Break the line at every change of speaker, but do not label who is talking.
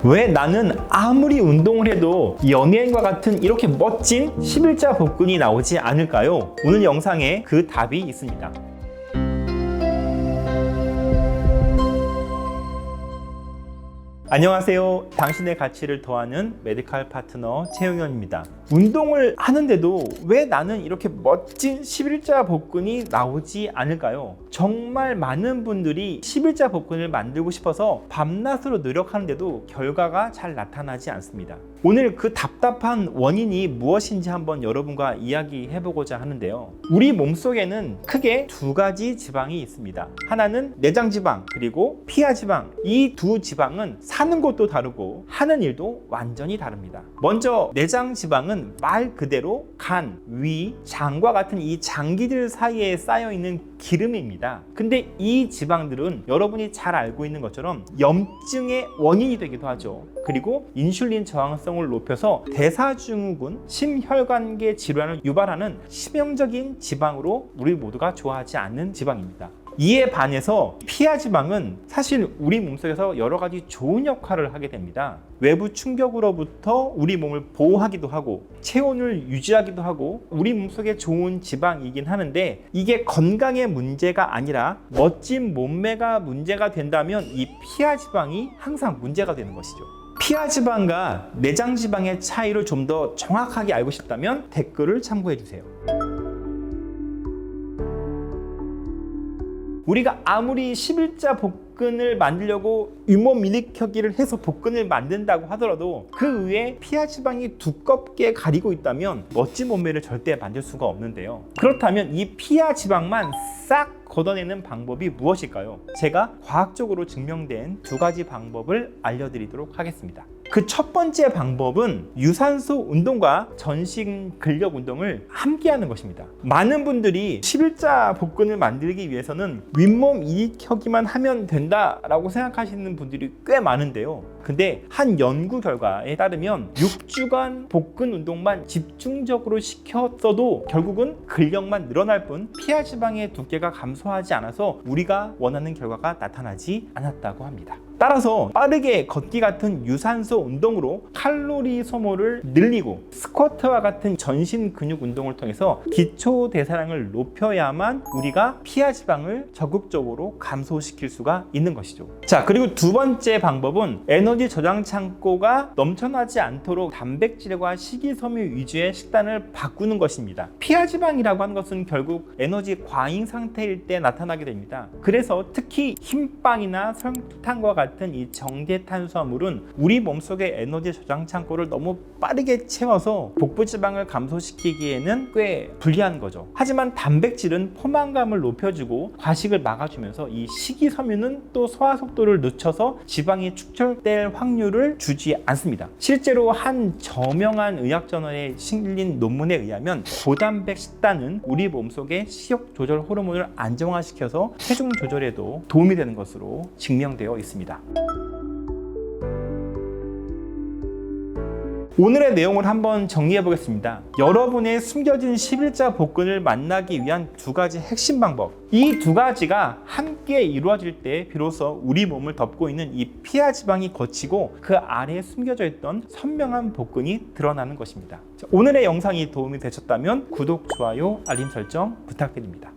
왜 나는 아무리 운동을 해도 연예인과 같은 이렇게 멋진 11자 복근이 나오지 않을까요? 오늘 영상에 그 답이 있습니다. 안녕하세요. 당신의 가치를 더하는 메디컬 파트너 최용현입니다. 운동을 하는데도 왜 나는 이렇게 멋진 11자 복근이 나오지 않을까요? 정말 많은 분들이 11자 복근을 만들고 싶어서 밤낮으로 노력하는데도 결과가 잘 나타나지 않습니다. 오늘 그 답답한 원인이 무엇인지 한번 여러분과 이야기해 보고자 하는데요. 우리 몸속에는 크게 두 가지 지방이 있습니다. 하나는 내장지방, 그리고 피하지방. 이 두 지방은 사는 곳도 다르고 하는 일도 완전히 다릅니다. 먼저 내장지방은 말 그대로 간, 위, 장과 같은 이 장기들 사이에 쌓여있는 기름입니다. 근데 이 지방들은 여러분이 잘 알고 있는 것처럼 염증의 원인이 되기도 하죠. 그리고 인슐린 저항성을 높여서 대사증후군, 심혈관계 질환을 유발하는 치명적인 지방으로 우리 모두가 좋아하지 않는 지방입니다. 이에 반해서 피하지방은 사실 우리 몸속에서 여러 가지 좋은 역할을 하게 됩니다. 외부 충격으로부터 우리 몸을 보호하기도 하고 체온을 유지하기도 하고 우리 몸속에 좋은 지방이긴 하는데 이게 건강의 문제가 아니라 멋진 몸매가 문제가 된다면 이 피하지방이 항상 문제가 되는 것이죠. 피하지방과 내장지방의 차이를 좀 더 정확하게 알고 싶다면 댓글을 참고해 주세요. 우리가 아무리 11자 복근을 만들려고 윗몸 일으켜기를 해서 복근을 만든다고 하더라도 그 위에 피하지방이 두껍게 가리고 있다면 멋진 몸매를 절대 만들 수가 없는데요. 그렇다면 이 피하지방만 싹 걷어내는 방법이 무엇일까요? 제가 과학적으로 증명된 두 가지 방법을 알려드리도록 하겠습니다. 그 첫 번째 방법은 유산소 운동과 전신 근력 운동을 함께 하는 것입니다. 많은 분들이 11자 복근을 만들기 위해서는 윗몸 일으켜기만 하면 된다라고 생각하시는 분들이 꽤 많은데요. 근데 한 연구 결과에 따르면 6주간 복근 운동만 집중적으로 시켰어도 결국은 근력만 늘어날 뿐 피하지방의 두께가 감소하지 않아서 우리가 원하는 결과가 나타나지 않았다고 합니다. 따라서 빠르게 걷기 같은 유산소 운동으로 칼로리 소모를 늘리고 스쿼트와 같은 전신 근육 운동을 통해서 기초 대사량을 높여야만 우리가 피하지방을 적극적으로 감소시킬 수가 있는 것이죠. 자, 그리고 두 번째 방법은 에너지 저장 창고가 넘쳐나지 않도록 단백질과 식이섬유 위주의 식단을 바꾸는 것입니다. 피하지방이라고 하는 것은 결국 에너지 과잉 상태일 때 나타나게 됩니다. 그래서 특히 흰빵이나 설탕과 같은 이 정제 탄수화물은 우리 몸속의 에너지 저장 창고를 너무 빠르게 채워서 복부 지방을 감소시키기에는 꽤 불리한 거죠. 하지만 단백질은 포만감을 높여주고 과식을 막아주면서 이 식이섬유는 또 소화 속도를 늦춰서 지방이 축적될 확률을 주지 않습니다. 실제로 한 저명한 의학저널에 실린 논문에 의하면 고단백 식단은 우리 몸속의 식욕 조절 호르몬을 안정화시켜서 체중 조절에도 도움이 되는 것으로 증명되어 있습니다. 오늘의 내용을 한번 정리해 보겠습니다. 여러분의 숨겨진 11자 복근을 만나기 위한 두 가지 핵심 방법. 이 두 가지가 함께 이루어질 때 비로소 우리 몸을 덮고 있는 이 피하지방이 걷히고 그 아래에 숨겨져 있던 선명한 복근이 드러나는 것입니다. 오늘의 영상이 도움이 되셨다면 구독, 좋아요, 알림 설정 부탁드립니다.